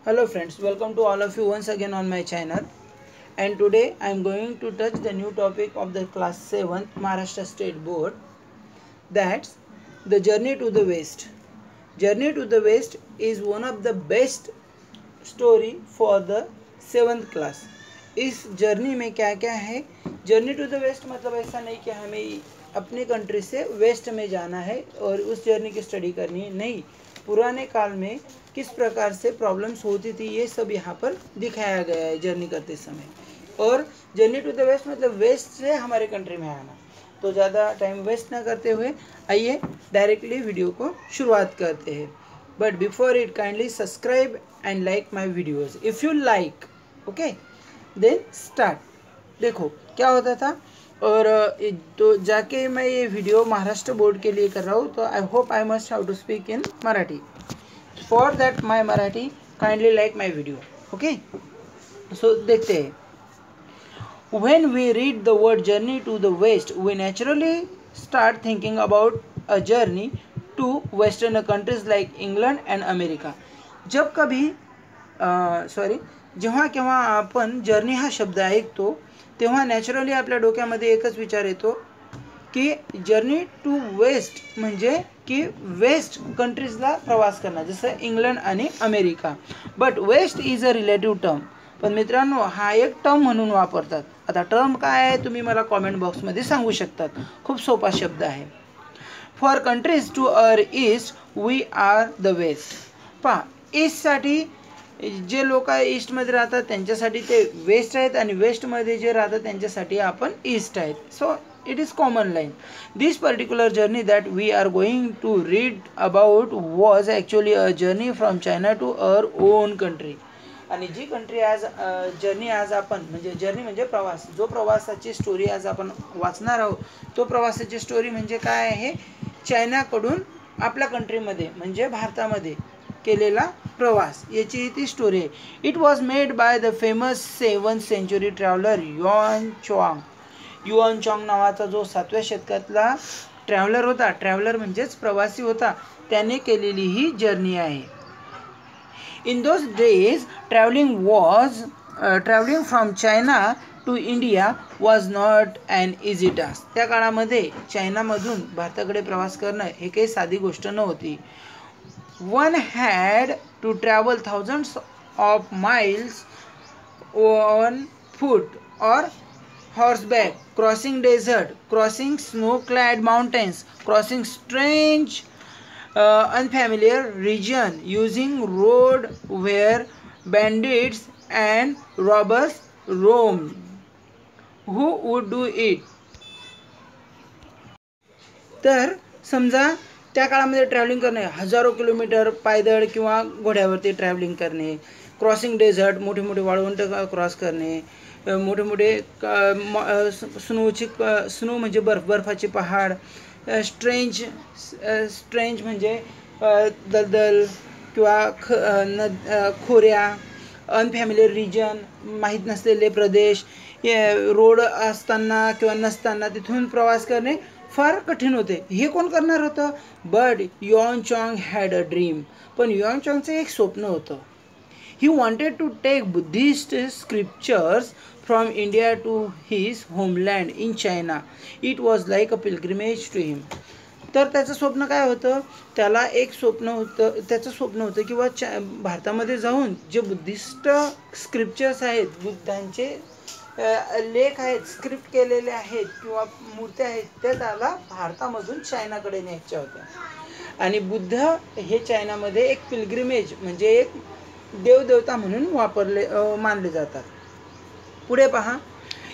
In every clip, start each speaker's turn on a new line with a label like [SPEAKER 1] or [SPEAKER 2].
[SPEAKER 1] Hello friends, welcome to all of you once again on my channel, and today I am going to touch the new topic of the class 7th Maharashtra State Board, that's the journey to the west. Journey to the west is one of the best story for the 7th class. Is journey में क्या क्या है? Journey to the waste मतलब ऐसा नहीं कि हमें अपनी कंट्री से वेस्ट में जाना है और उस जर्नी की स्टडी करनी है, नहीं, पुराने काल में किस प्रकार से प्रॉब्लम्स होती थी ये सब यहाँ पर दिखाया गया है जर्नी करते समय। और जर्नी टू द वेस्ट मतलब वेस्ट से हमारे कंट्री में आना। तो ज़्यादा टाइम वेस्ट ना करते हुए आइए डायरेक्टली वीडियो को शुरुआत करते हैं। But before it kindly subscribe and like my videos if you like, okay then start. देखो क्या होता था, और तो जाके मैं ये वीडियो महाराष्ट्र बोर्ड के लिए कर रहा हूँ, तो I hope I must how to speak in Marathi. For that my Marathi kindly like my video, okay. So देखते हैं। When we read the word journey to the west, we naturally start thinking about a journey to western countries like England and America. जब कभी जेव्हा केव्हा आपण journey हा शब्द ऐकतो तेव्हा नॅचरली आपल्या डोक्यामध्ये एकच विचार येतो की जर्नी टू वेस्ट म्हणजे की वेस्ट कंट्रीजला प्रवास करणं, जसं इंग्लंड आणि America. But west is a relative term. पण मित्रांनो, हा एक टर्म म्हणून वापरतात. आता टर्म काय आहे तुम्ही मला कॉमेंट बॉक्समध्ये सांगू शकतात. खूप सोपा शब्द आहे. For countries to our east we are the west. पहा, ईस्टसाठी जे लोक ईस्टमध्ये राहतात त्यांच्यासाठी ते वेस्ट आहेत आणि वेस्टमध्ये जे राहतात त्यांच्यासाठी आपण ईस्ट आहेत. So it is common line. This particular journey that we are going to read about was actually a journey from China to our own country. आणि जी कंट्री आज जर्नी आज आपण म्हणजे जर्नी म्हणजे प्रवास, जो प्रवासाची स्टोरी आज आपण वाचणार आहोत तो प्रवासाची स्टोरी म्हणजे काय आहे, चायनाकडून आपल्या कंट्रीमध्ये म्हणजे भारतामध्ये केलेला प्रवास याची ती स्टोरी आहे. It was made by the famous 7th century traveller Yuan Chwang. Yuan Chwang नावाचा जो 7व्या शतकातला ट्रॅव्हलर होता, ट्रॅव्हलर म्हणजेच प्रवासी होता, त्याने केलेली ही जर्नी आहे. In those days travelling from China to India was not an easy task. त्या काळामध्ये चायनामधून भारताकडे प्रवास करणं हे काही साधी गोष्ट नव्हती. One had to travel thousands of miles on foot और horseback, crossing desert, crossing snow-clad mountains, crossing strange, unfamiliar region, using road where bandits and robbers roamed. Who would do it? तर समजा त्या काळामध्ये ट्रॅव्हलिंग करणे, हजारो kilometre पायदळ किंवा घोड्यावरती travelling करणे, क्रॉसिंग डेझर्ट, मोठे मोठे वाळवंट क्रॉस करणे, मोठे मोठे स्नो म्हणजे बर्फाचे पहाड, स्ट्रेंज म्हणजे दलदल किंवा खोऱ्या, अनफॅमिलियर रिजन माहीत नसलेले प्रदेश, रोड असताना किंवा नसताना तिथून प्रवास करणे फार कठीण होते. हे कोण करणार होतं? But Yuan Chwang had a dream. पण युआन चॉंगचं एक स्वप्न होतं. He wanted to take Buddhist scriptures from India to his homeland in China. It was like a pilgrimage to him. तर त्याचं स्वप्न काय होतं? त्याला एक स्वप्न होतं, त्याचं स्वप्न होतं किंवा भारतामध्ये जाऊन जे बुद्धिस्ट स्क्रिप्चर्स आहेत, बुद्धांचे लेख आहेत, स्क्रिप्ट केलेले आहेत किंवा मूर्त्या आहेत, त्या त्याला भारतामधून चायनाकडे न्यायच्या होत्या. आणि बुद्ध हे चायनामध्ये एक पिलग्रिमेज म्हणजे एक देवदेवता म्हणून मानले जातात. पुढे पहा.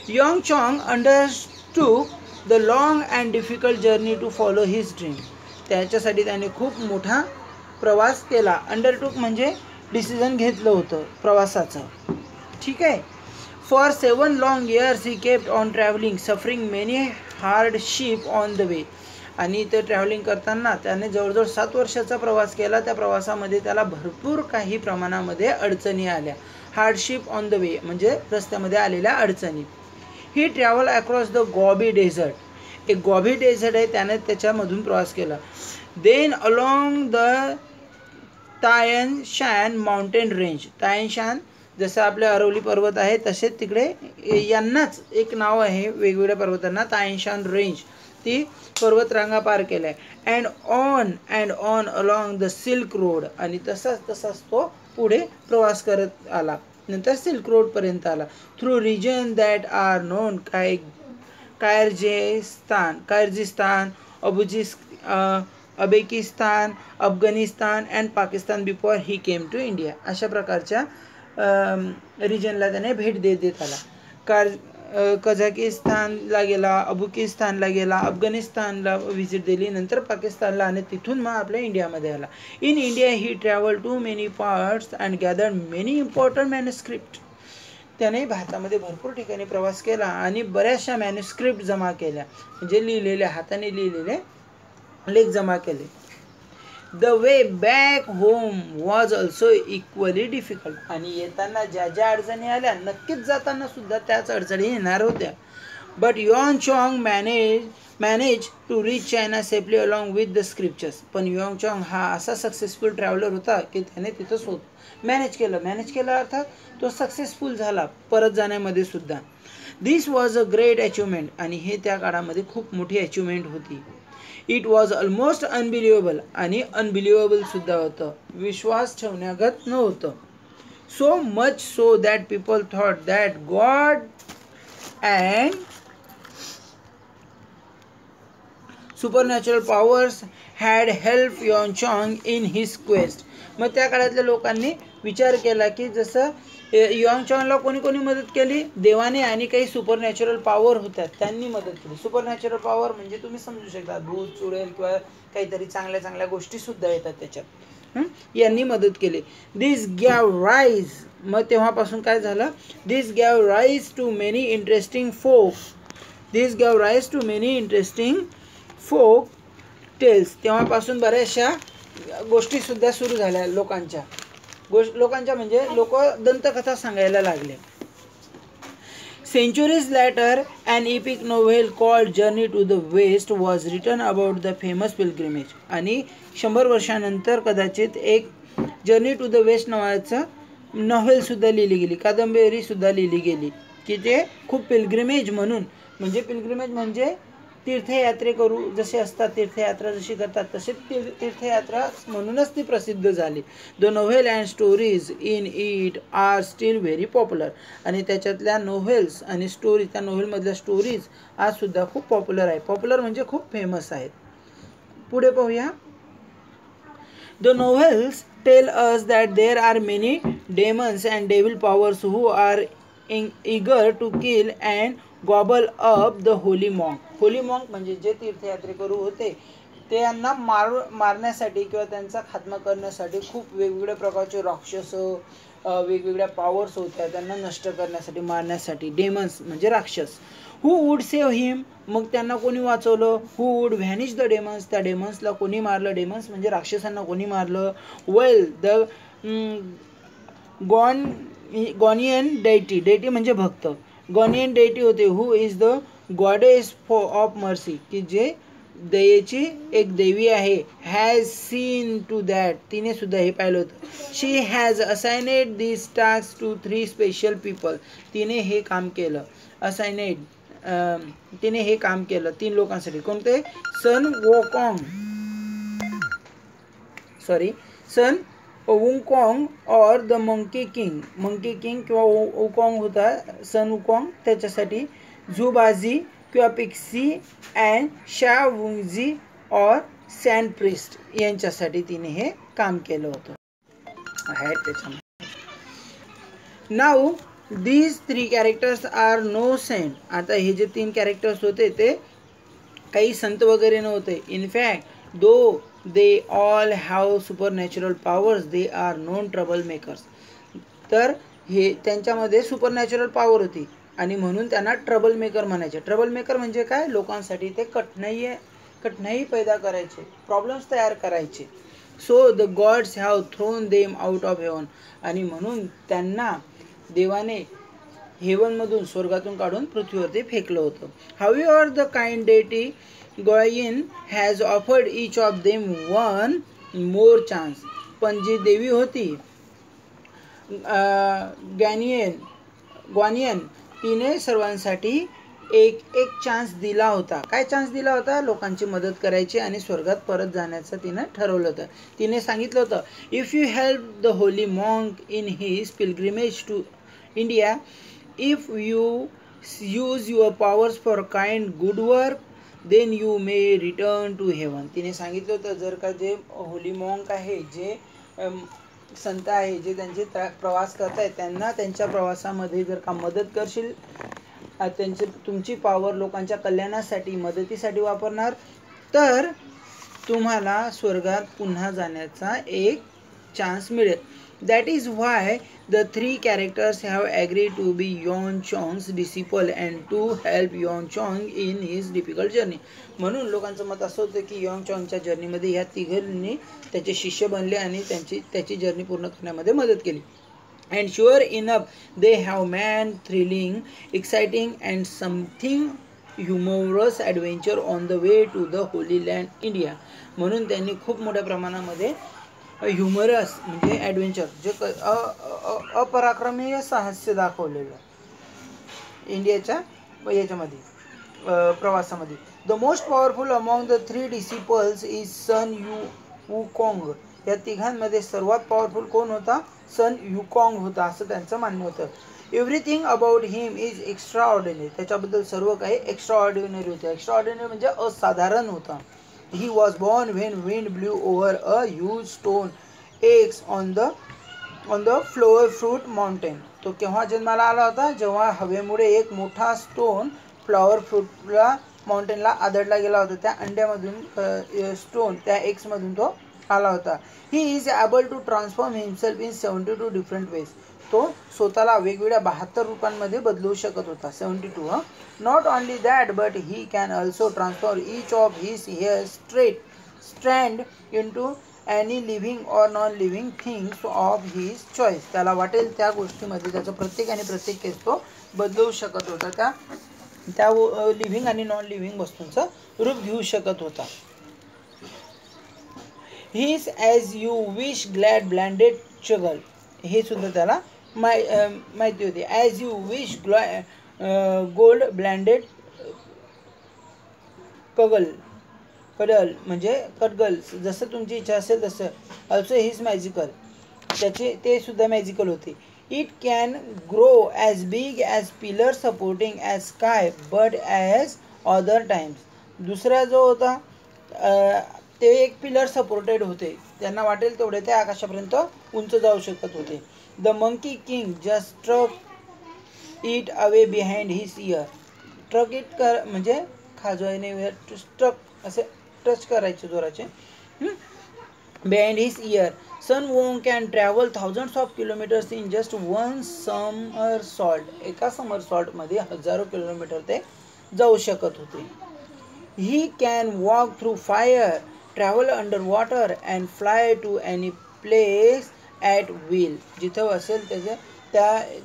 [SPEAKER 1] Yuan Chwang understood the long and difficult journey to follow his dream. त्याच्यासाठी त्याने खूप मोठा प्रवास केला. अंडरटूक म्हणजे डिसिजन घेतलं होतं प्रवासाचं, ठीक आहे. For 7 long years he kept on travelling, suffering many hardship on the way. आणि ते ट्रॅव्हलिंग करताना त्याने जवळजवळ 7 वर्षाचा प्रवास केला. त्या प्रवासामध्ये त्याला भरपूर काही प्रमाणामध्ये अडचणी आल्या. हार्डशिप ऑन द वे म्हणजे रस्त्यामध्ये आलेल्या अडचणी. He travel across the Gobi desert. एक गॉबी डेझर्ट आहे, त्याने त्याच्यामधून प्रवास केला. Then along the Tian Shan mountain range. Tian Shan जसं आपल्या अरवली पर्वत आहे तसेच तिकडे यांनाच एक नाव आहे वेगवेगळ्या पर्वतांना, तायन शान रेंज. ती पर्वतरांगा पार केल्या. And on along the silk road. आणि तसाच तो पुढे प्रवास करत आला. नंतर सिल्क रोडपर्यंत आला. Through region that are known Kyrgyzstan, Uzbekistan, Afghanistan and Pakistan before he came to India. अशा प्रकारच्या रिजनला त्याने भेट देत आला. कझाकिस्तानला गेला, अबुकिस्तानला गेला, अफगाणिस्तानला व्हिजिट दिली, नंतर पाकिस्तानला आणि तिथून मग आपल्या इंडियामध्ये आला. In India he travel to many parts and gathered many important manuscript. त्याने भारतामध्ये भरपूर ठिकाणी प्रवास केला आणि बऱ्याचशा मॅन्युस्क्रिप्ट जमा केल्या, म्हणजे लिहिलेले, हाताने लिहिलेले लेख जमा केले. The way back home was also equally difficult. आणि येताना ज्या ज्या अडचणी आल्या, नक्कीच जाताना सुद्धा त्याच अडचणी येणार होत्या. But Yuan Chwang manage to reach China safely along with the scriptures. पण युआन चॉंग हा असा सक्सेसफुल ट्रॅव्हलर होता की त्याने तिथं मॅनेज केलं अर्थात तो सक्सेसफुल झाला परत जाण्यामध्ये सुद्धा. This was a great achievement. आणि हे त्या काळामध्ये खूप मोठी अचिव्हमेंट होती. It was almost unbelievable. आणि अनबिलिव्हेबल सुद्धा होतं, विश्वास ठेवण्यागत नव्हतं. So much so that people thought that god and supernatural powers had helped Yuan Chwang in his quest. मग त्या काळातल्या लोकांनी विचार केला की जसं युआन चॉंगला कोणी मदत केली, देवाने, आणि काही सुपरनॅचरल पॉवर होत्या त्यांनी मदत केली. सुपरनॅचरल पॉवर म्हणजे तुम्ही समजू शकता, भूत चुडेल किंवा काहीतरी चांगल्या गोष्टी सुद्धा येतात त्याच्यात. यांनी मदत केली. This gave rise. मग तेव्हापासून काय झालं, this gave rise to many interesting folk tales. तेव्हापासून बऱ्याचशा गोष्टीसुद्धा सुरू झाल्या लोकांच्या म्हणजे लोक दंतकथा सांगायला लागले. Centuries later, an epic novel called Journey to the West was written about the famous pilgrimage. आणि 100 वर्षानंतर कदाचित एक जर्नी टू द वेस्ट नावाचं नॉव्हेलसुद्धा लिहिली गेली, कादंबरीसुद्धा लिहिली गेली की ते खूप पिलग्रिमेज म्हणून, म्हणजे पिलग्रिमेज म्हणजे तीर्थयात्रेकरू जसे असतात, तीर्थयात्रा जशी करतात तसे तीर्थयात्रा म्हणूनच ती प्रसिद्ध झाली. The novel and stories in it are still very popular. आणि त्याच्यातल्या नोव्हेल्स आणि स्टोरी, त्या नोव्हेलमधल्या स्टोरीज आजसुद्धा खूप पॉप्युलर आहे. पॉप्युलर म्हणजे खूप फेमस आहेत. पुढे पाहूया. The novels tell us that there are many demons and devil powers who are eager to kill and gobble up the holy monk. Holy monk म्हणजे जे तीर्थयात्रेकरू होते ते यांना मारण्यासाठी किंवा त्यांचा खात्मा करण्यासाठी खूप वेगवेगळ्या प्रकारचे राक्षस, वेगवेगळ्या पॉवर्स होत्या त्यांना नष्ट करण्यासाठी, मारण्यासाठी. डेमन्स म्हणजे राक्षस. हू वूड सेव्ह हिम. मग त्यांना कोणी वाचवलं. हू वूड व्हॅनिश द डेमन्स. त्या डेमन्सला कोणी मारलं. डेमन्स म्हणजे राक्षसांना कोणी मारलं. वेल द गॉनियन डेटी. डेटी म्हणजे भक्त. गॉनियन डेटी होते. Who is the goddess of mercy, की जे दयेची एक देवी आहे. Has seen to that. तिने सुद्धा हे पाहिलं होतं. She has assigned this task to 3 special people. तिने हे काम केलं. तिने हे काम केलं 3 लोकांसाठी. कोणते? सन वुकोंग और the monkey king. Monkey king किंवा वुकोंग होता, सन वुकोंग त्याच्यासाठी. झुबाजी किंवा पिक्सी अँड शा वुंगजी और सँड प्रिस्ट यांच्यासाठी तिने हे काम केलं होतं. Now these 3 characters are no saint. आता हे जे 3 कॅरेक्टर्स होते ते काही संत वगैरे नव्हते. In fact though they all have supernatural powers, they are known trouble makers. तर हे त्यांच्यामध्ये सुपरनॅचरल पॉवर होती आणि म्हणून त्यांना ट्रबल मेकर म्हणायचे. ट्रबल मेकर म्हणजे काय? लोकांसाठी ते कठिनाई पैदा करायचे, प्रॉब्लेम्स तयार करायचे. So the gods have thrown them out of heaven. आणि म्हणून त्यांना देवाने हेवनमधून, स्वर्गातून काढून पृथ्वीवरती फेकलं होतं. हाऊएव्हर द काइंड डेटी Goyin has offered each of them one more chance. पण जी देवी होती ग्वानियन तिने सर्वांसाठी एक एक चान्स दिला होता. काय चान्स दिला होता? लोकांची मदत करायची आणि स्वर्गात परत जाण्याचं तिनं ठरवलं होतं. तिने सांगितलं होतं, if you help the holy monk in his pilgrimage to India, if you use your powers for kind good work, then you may return to heaven. तिने सांगितलं होतं, जर का जे होली मॉन्क आहे, जे संत आहे, जे त्यांचे प्रवास करतायत, त्यांना त्यांच्या प्रवासामध्ये जर का मदत करशील, त्यांची तुमची पॉवर लोकांच्या कल्याणासाठी मदतीसाठी वापरणार, तर तुम्हाला स्वर्गात पुन्हा जाण्याचा एक चान्स मिळेल. That is why the 3 characters have agreed to be Yuan Chong's disciple and to help Yuan Chong in his difficult journey. म्हणून लोकांचं मत असं होतं की युआन चॉंगच्या जर्नीमध्ये ह्या तिघांनी त्याचे शिष्य बनले आणि त्याची जर्नी पूर्ण करण्यामध्ये मदत केली. And sure enough, they have man thrilling, exciting and something humorous adventure on the way to the Holy Land, India. म्हणून त्यांनी खूप मोठ्या प्रमाणामध्ये ह्युमरस म्हणजे ॲडव्हेंचर, जे अपराक्रमीय साहस्य दाखवलेलं इंडियाच्या याच्यामध्ये प्रवासामध्ये. The most powerful among the 3 disciples is Sun Wukong. या तिघांमध्ये सर्वात पॉवरफुल कोण होता? सन युकॉंग होता, असं त्यांचं म्हणणं होतं. Everything about him is extra ordinary. त्याच्याबद्दल सर्व काही एक्स्ट्रा ऑर्डिनरी होतं. एक्स्ट्रा ऑर्डिनरी म्हणजे असाधारण होता. He was born when wind blew over a huge stone eggs on the flower fruit mountain. तो केव्हा जन्माला आला होता? जेव्हा हवेमुळे एक मोठा स्टोन फ्लॉवर फ्रूटला माउंटेनला आदळला गेला होता. त्या अंड्यामधून स्टोन, त्या एग्समधून तो आला होता. He is able to transform himself in 72 different ways. तो स्वतःला वेगवेगळ्या 72 रूपांमध्ये बदलू शकत होता. 72. Not only that but he can also transform each of his hair strand into any living or non living things of his choice. त्याला वाटेल त्या गोष्टीमध्ये त्याचं प्रत्येक केस तो बदलू शकत होता. त्या लिव्हिंग आणि नॉन लिव्हिंग वस्तूंचं रूप घेऊ शकत होता. His as you wish glad blended struggle. हे सुद्धा त्याला माहिती होती. As you wish gold blended cuddle म्हणजे कटगल, जसं तुमची इच्छा असेल तसं. ऑल्सो हिज मॅजिकल, त्याचे ते सुद्धा मॅजिकल होते. It can grow as big as pillar supporting as sky but as other times. दुसरा जो होता ते एक पिलर सपोर्टेड होते, त्यांना वाटेल तेवढे ते आकाशापर्यंत उंच जाऊ शकत होते. The monkey king just tuck it away behind his ear. Tuck it कर म्हणजे खाजवायने ट्रक असे टच करायचे जोराचे behind his ear. Sun Wong can travel thousands of kilometres in just one somersault. एका समर सॉल्टमध्ये 1000 किलोमीटर ते जाऊ शकत होते. He can walk through fire, travel under water and fly to any place at will. जिथं असेल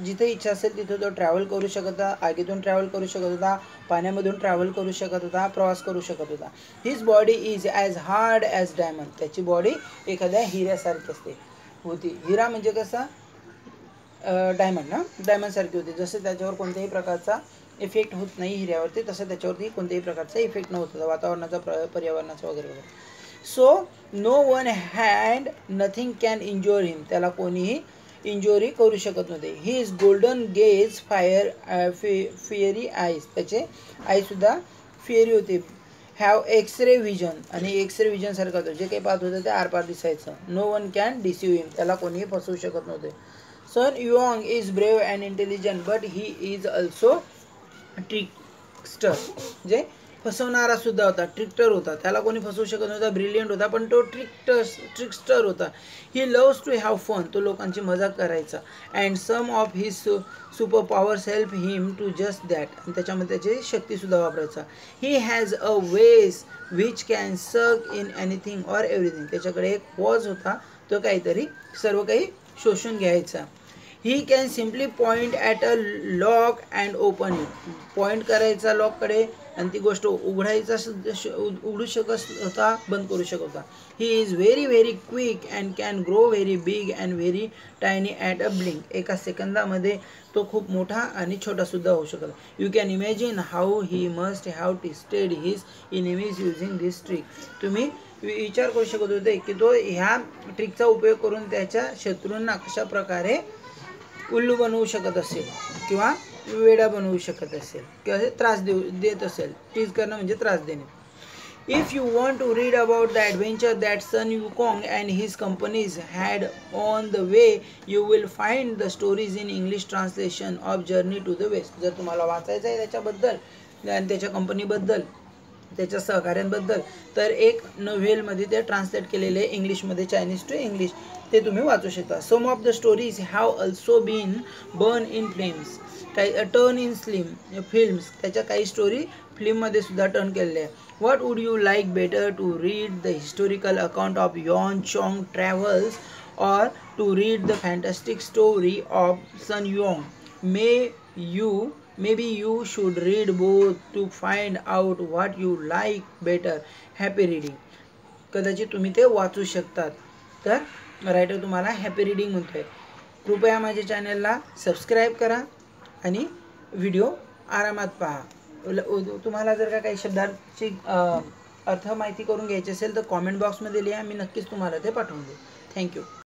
[SPEAKER 1] जिथे इच्छा असेल तिथं तो ट्रॅव्हल करू शकत होता. आगीतून ट्रॅव्हल करू शकत होता, पाण्यामधून ट्रॅव्हल करू शकत होता, प्रवास करू शकत होता. His body is as hard as diamond. त्याची बॉडी एखाद्या हिऱ्यासारखी असते होती. हिरा म्हणजे कसा? डायमंड ना, डायमंडसारखी होती. जसं त्याच्यावर कोणत्याही प्रकारचा इफेक्ट होत नाही हिऱ्यावरती, तसं त्याच्यावरती कोणत्याही प्रकारचा इफेक्ट नव्हता वातावरणाचा, पर्यावरणाचा वगैरे वगैरे. So no one hand nothing can injure him. त्याला कोणीही इंज्युरी करू शकत नव्हते. He is golden gaze fire fiery eyes. त्याचे आईसुद्धा फिअरी होते. हॅव एक्सरे व्हिजन, आणि एक्सरे व्हिजन सारखं होतं, जे काही पाहत होतं ते आरपार दिसायचं. No one can deceive him. त्याला कोणीही फसवू शकत नव्हते. Sun Yuang is brave and intelligent but he is also trickster. जे फसवणारा सुद्धा होता, ट्रिक्टर होता. त्याला कोणी फसवू शकत नव्हता. ब्रिलियंट होता पण तो ट्रिकस्टर होता. He loves to have fun. तो लोकांची मजाक करायचा. And some of his super powers help him to just that. आणि त्याच्यामध्ये त्याची शक्तीसुद्धा वापरायचा. He has a ways which can suck in anything or everything. त्याच्याकडे एक पॉज होता, तो काहीतरी सर्व काही शोषून घ्यायचा. He can simply point at a lock and open it. Point करायचा लॉककडे आणि ती गोष्ट उघडायचा उघडू शकत होता, बंद करू शकत होता. He is very quick and can grow very big and very tiny at a blink. एका सेकंदामध्ये तो खूप मोठा आणि छोटासुद्धा होऊ शकतो. You can imagine how he must have tested his enemies using this trick. तुम्ही विचार करू शकत होते की तो ह्या ट्रिकचा उपयोग करून त्याच्या शत्रूंना कशा प्रकारे उल्लू बनवू शकत असेल किंवा वेडा बनवू शकत असेल किंवा त्रास देत असेल. टीज करणं म्हणजे त्रास देणे. If you want to read about the adventure that Sun Wukong and his companies had on the way, you will find the stories in English translation of Journey to the West. जर तुम्हाला वाचायचं आहे त्याच्याबद्दल आणि त्याच्या कंपनीबद्दल, त्याच्या सहकार्यांबद्दल, तर एक नोव्हेलमध्ये ते ट्रान्सलेट केलेले इंग्लिशमध्ये, चायनीज टू इंग्लिश, ते तुम्ही वाचू शकता. Some of the stories have also been burn in flames. काही टर्न इन फिल्म्स. त्याच्या काही स्टोरी फिल्ममध्ये सुद्धा टर्न केलेल्या आहे. What would you like better, to read the historical account of Yuan Chong travels or to read the fantastic story of Sun Yong? Maybe you should read both to find out what you like better. Happy reading. कदाचित तुम्ही ते वाचू शकतात. तर writer तुम्हाला happy reading म्हणतोय. कृपया माझ्या चॅनलला सबस्क्राईब करा आणि व्हिडिओ आरामात पहा. तुम्हाला जर का काही शब्दांची अर्थ माहिती करून घ्यायची असेल तर कॉमेंट बॉक्समध्ये लिहा. मी नक्कीच तुम्हाला ते पाठवून देईन. थँक्यू.